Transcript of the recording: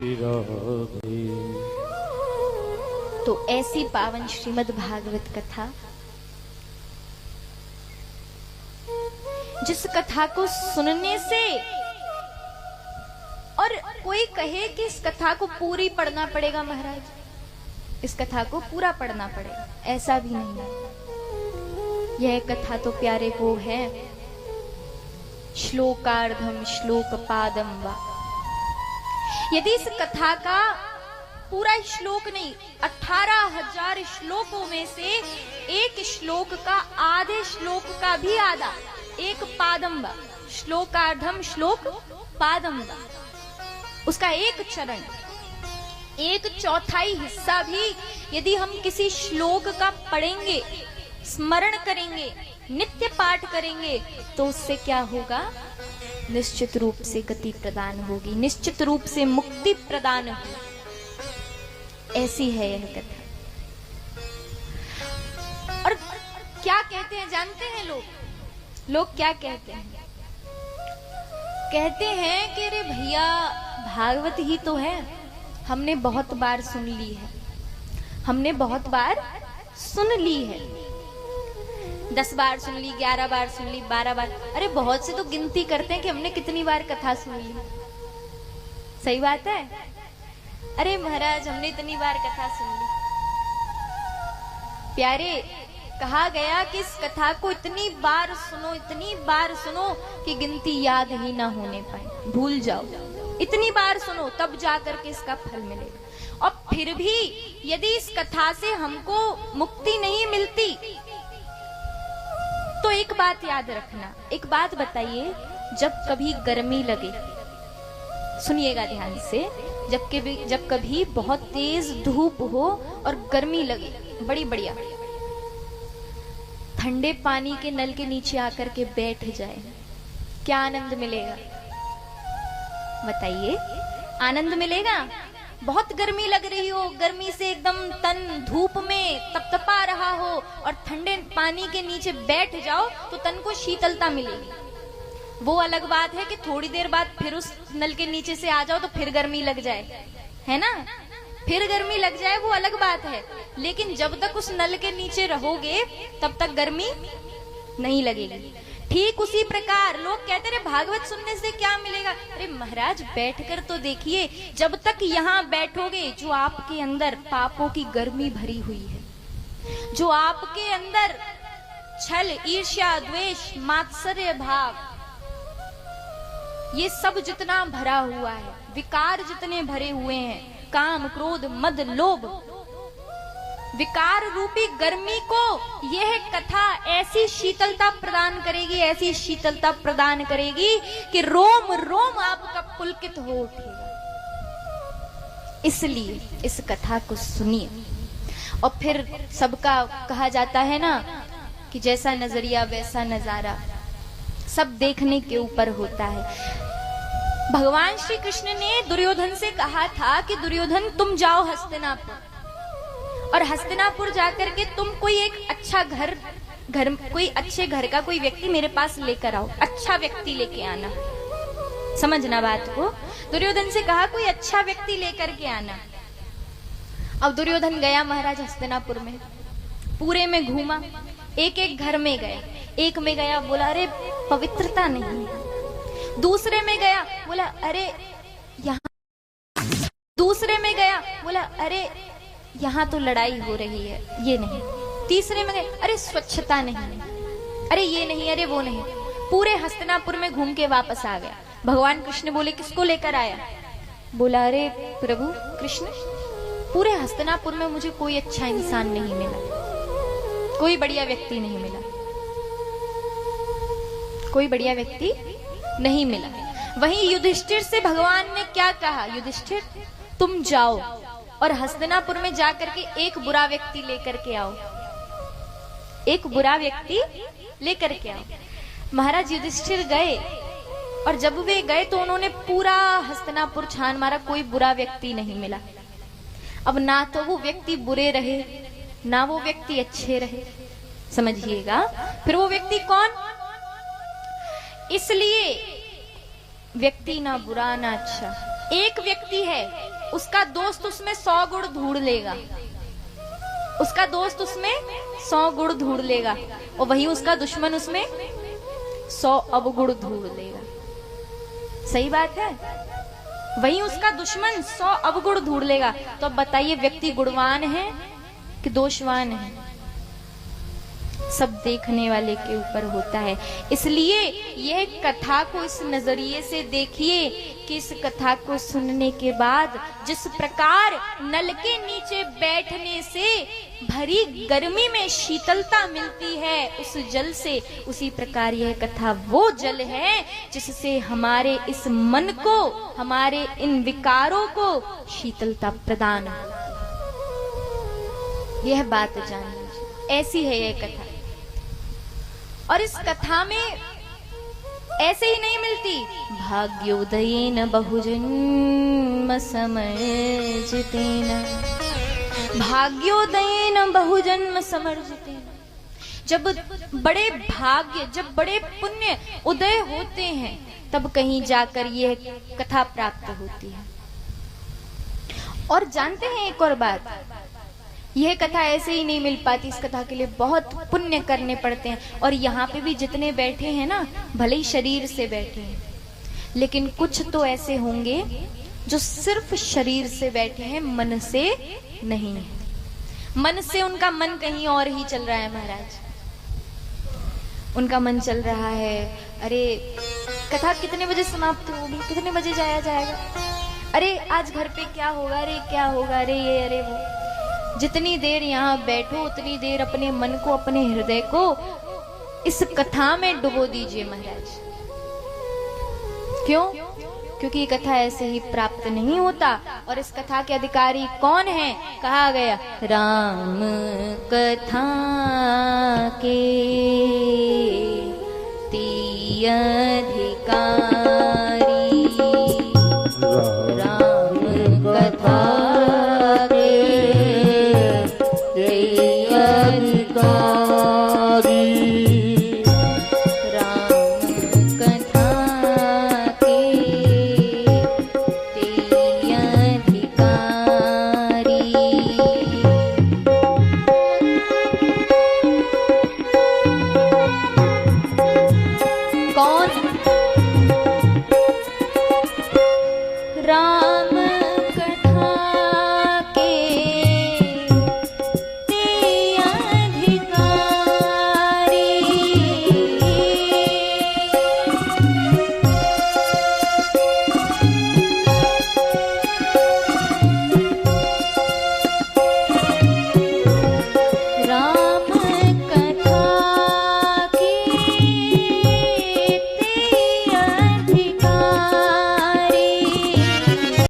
तो ऐसी पावन श्रीमद् भागवत कथा, जिस कथा को सुनने से, और कोई कहे कि इस कथा को पूरी पढ़ना पड़ेगा महाराज, इस कथा को पूरा पढ़ना पड़ेगा, ऐसा भी नहीं है। यह कथा तो प्यारे वो है, श्लोकार्धम श्लोकपादम वा। यदि इस कथा का पूरा श्लोक नहीं, 18,000 श्लोकों में से एक श्लोक का आधे श्लोक का भी आधा, एक पादम वा, श्लोकार्धम श्लोक पादम वा, उसका एक चरण, एक चौथाई हिस्सा भी यदि हम किसी श्लोक का पढ़ेंगे, स्मरण करेंगे, नित्य पाठ करेंगे, तो उससे क्या होगा? निश्चित रूप से गति प्रदान होगी, निश्चित रूप से मुक्ति प्रदान होगी। ऐसी है यह कथा। और क्या कहते हैं जानते हैं लोग क्या कहते हैं? कहते हैं कि अरे भैया भागवत ही तो है, हमने बहुत बार सुन ली है, हमने बहुत बार सुन ली है, 10 बार सुन ली, 11 बार सुन ली, 12 बार। अरे बहुत से तो गिनती करते हैं कि हमने कितनी बार कथा सुन ली। सही बात है। अरे महाराज हमने इतनी बार कथा सुन ली। प्यारे, कहा गया कि इस कथा को इतनी बार सुनो, इतनी बार सुनो कि गिनती याद ही ना होने पाए, भूल जाओ। इतनी बार सुनो तब जाकर के इसका फल मिलेगा। और फिर भी यदि इस कथा से हमको मुक्ति नहीं मिलती, तो एक बात याद रखना, एक बात बताइए, जब कभी गर्मी लगे, सुनिएगा ध्यान से, जब कभी बहुत तेज धूप हो और गर्मी लगे, बड़ी बढ़िया, ठंडे पानी के नल के नीचे आकर के बैठ जाए, क्या आनंद मिलेगा? बताइए, आनंद मिलेगा? बहुत गर्मी लग रही हो, गर्मी से एकदम तन धूप में तपतपा रहा हो और ठंडे पानी के नीचे बैठ जाओ तो तन को शीतलता मिलेगी। वो अलग बात है कि थोड़ी देर बाद फिर उस नल के नीचे से आ जाओ तो फिर गर्मी लग जाए, है ना? फिर गर्मी लग जाए, वो अलग बात है। लेकिन जब तक उस नल के नीचे रहोगे तब तक गर्मी नहीं लगेगी। ठीक उसी प्रकार लोग कहते रहे भागवत सुनने से क्या मिलेगा? अरे महाराज बैठकर तो देखिए, जब तक यहाँ बैठोगे, जो आपके अंदर पापों की गर्मी भरी हुई है, जो आपके अंदर छल, ईर्ष्या, द्वेष, मात्सर्य भाव, ये सब जितना भरा हुआ है, विकार जितने भरे हुए हैं, काम, क्रोध, मद, लोभ, विकार रूपी गर्मी को यह कथा ऐसी शीतलता प्रदान करेगी, ऐसी शीतलता प्रदान करेगी कि रोम रोम आपका पुलकित हो उठेगा। इसलिए इस कथा को सुनिए। और फिर सबका कहा जाता है ना कि जैसा नजरिया वैसा नजारा, सब देखने के ऊपर होता है। भगवान श्री कृष्ण ने दुर्योधन से कहा था कि दुर्योधन तुम जाओ हस्तिनापुर, और हस्तिनापुर जाकर के तुम कोई एक अच्छा घर कोई अच्छे घर का कोई व्यक्ति मेरे पास लेकर आओ, अच्छा व्यक्ति लेके आना। समझना बात को। दुर्योधन से कहा कोई अच्छा व्यक्ति लेकर के आना। अब दुर्योधन गया महाराज हस्तिनापुर में, पूरे में घूमा, एक एक घर में गया। एक में गया, बोला अरे पवित्रता नहीं। दूसरे में गया, बोला अरे यहाँ। दूसरे में गया, बोला अरे यहाँ तो लड़ाई हो रही है, ये नहीं। तीसरे में गए, अरे स्वच्छता नहीं, अरे ये नहीं, अरे वो नहीं। पूरे हस्तिनापुर में घूम के वापस आ गया। भगवान कृष्ण बोले किसको लेकर आया? बोला अरे प्रभु कृष्ण, पूरे हस्तिनापुर में मुझे कोई अच्छा इंसान नहीं मिला, कोई बढ़िया व्यक्ति नहीं मिला, कोई बढ़िया व्यक्ति नहीं मिला। वहीं युधिष्ठिर से भगवान ने क्या कहा? युधिष्ठिर तुम जाओ और हस्तिनापुर में जाकर के एक बुरा व्यक्ति लेकर के आओ, एक बुरा व्यक्ति लेकर के आओ। महाराज युधिष्ठिर गए, और जब वे गए तो उन्होंने पूरा हस्तिनापुर छान मारा, कोई बुरा व्यक्ति नहीं मिला। अब ना तो वो व्यक्ति बुरे रहे, ना वो व्यक्ति अच्छे रहे। समझिएगा, फिर वो व्यक्ति कौन? इसलिए व्यक्ति ना बुरा ना अच्छा, एक व्यक्ति है उसका दोस्त उसमें 100 गुण ढूंढ लेगा, उसका दोस्त उसमें 100 गुण ढूंढ लेगा, और वही उसका दुश्मन उसमें 100 अवगुण ढूंढ लेगा। सही बात है, वही उसका दुश्मन 100 अवगुण ढूंढ लेगा। तो अब बताइए, व्यक्ति गुणवान है कि दोषवान है? सब देखने वाले के ऊपर होता है। इसलिए यह कथा को इस नजरिए से देखिए कि इस कथा को सुनने के बाद जिस प्रकार नल के नीचे बैठने से भरी गर्मी में शीतलता मिलती है उस जल से, उसी प्रकार यह कथा वो जल है जिससे हमारे इस मन को, हमारे इन विकारों को शीतलता प्रदान हो। यह बात जान लीजिए, ऐसी है यह कथा। और इस कथा में ऐसे ही नहीं मिलती, भाग्योदयेन बहुजन्म समर्जितेन, भाग्योदयेन बहुजन्म समर्जितेन। जब बड़े भाग्य, जब बड़े पुण्य उदय होते हैं, तब कहीं जाकर यह कथा प्राप्त होती है। और जानते हैं एक और बात, यह कथा ऐसे ही नहीं मिल पाती, इस कथा के लिए बहुत पुण्य करने पड़ते हैं। और यहाँ पे भी जितने बैठे हैं ना, भले ही शरीर से बैठे हैं, लेकिन कुछ तो ऐसे होंगे जो सिर्फ शरीर से बैठे हैं, मन से नहीं है। मन से उनका मन कहीं और ही चल रहा है महाराज, उनका मन चल रहा है, अरे कथा कितने बजे समाप्त होगी, कितने बजे जाया जाएगा, अरे आज घर पे क्या होगा, अरे क्या होगा, अरे ये अरे वो। जितनी देर यहाँ बैठो उतनी देर अपने मन को, अपने हृदय को इस कथा में डुबो दीजिए महाराज। क्यों? क्योंकि ये कथा ऐसे ही प्राप्त नहीं होता। और इस कथा के अधिकारी कौन है? कहा गया राम कथा के ती अधिकारी, राम कथा